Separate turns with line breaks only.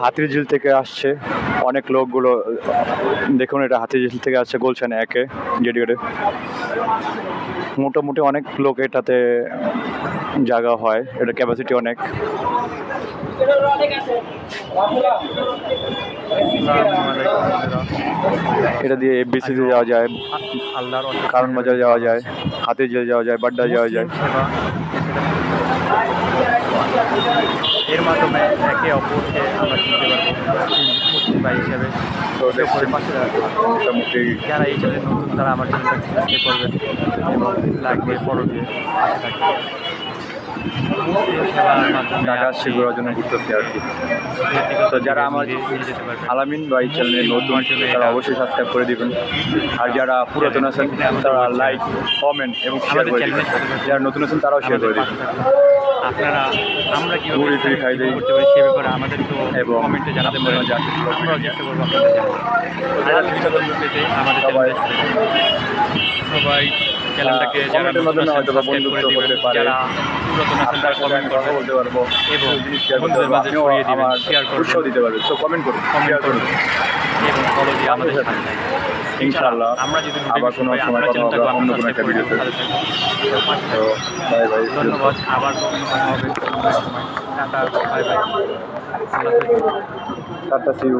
হাতিরঝিল থেকে আসছে অনেক লোকগুলো। দেখুন এটা হাতিরঝিল থেকে আসছে গুলশান একে জেডিওতে। মোটামুটি অনেক লোক এটাতে জায়গা হয়, এটা ক্যাপাসিটি অনেক। এটা দিয়ে এফবিসিতে যাওয়া যায়, কারণ বাজার যাওয়া যায়, হাতিরঝিল যাওয়া যায়, বাড্ডা যাওয়া যায়।
এর মাধ্যমে একে অপরকে আমরা চিনতে পারবো মুসলিম ভাই হিসেবে।
মোটামুটি
যারা এই চ্যানেলে নতুন তারা আমার চ্যানেলটাকে সাবস্ক্রাইব করবেন এবং লাইক দিয়ে ফলো দিয়ে পাশে থাকবেন।
ঢাকা শিল্পের জন্য ঘুরতেছি আর কি। তো যারা আমার আলামিন ভাই চ্যানেলে নতুন তারা অবশ্যই সাবস্ক্রাইব করে দিবেন, আর যারা পুরাতন আছেন তারা লাইক কমেন্ট এবং শেয়ার করে দিবেন, যারা নতুন আছেন তারাও শেয়ার করে দিবেন।
আপনারা আমরা কীভাবে খাই করতে পারি সে ব্যাপারে আমাদেরকেও এবং কমেন্টে জানাতে পারেন, আমরাও চেষ্টা করবো আপনাদের জানাতে। বিনোদন পেতে আমাদের সবাই চ্যানেলটাকে যারা সাবস্ক্রাইব করে দিবেন, যারা পুরাতন আছেন তারা কমেন্ট করতে বলতে পারবো এবং বন্ধুদের মাঝে ছড়িয়ে দিবেন, শেয়ার করবেন,
দিতে পারবেন। তো কমেন্ট করুন
এবং ফলো দিয়ে আমাদের সাথে
ইনশাআল্লাহ
আমরা যদি
আবার কোনো সময় কথা হবে অন্য কোনো একটা ভিডিওতে। তো বাই বাই,
ধন্যবাদ। আবার কখনো কথা হবে সময়। টাটা, বাই বাই, আল্লাহ হাফেজ,
টাটা, সি ইউ।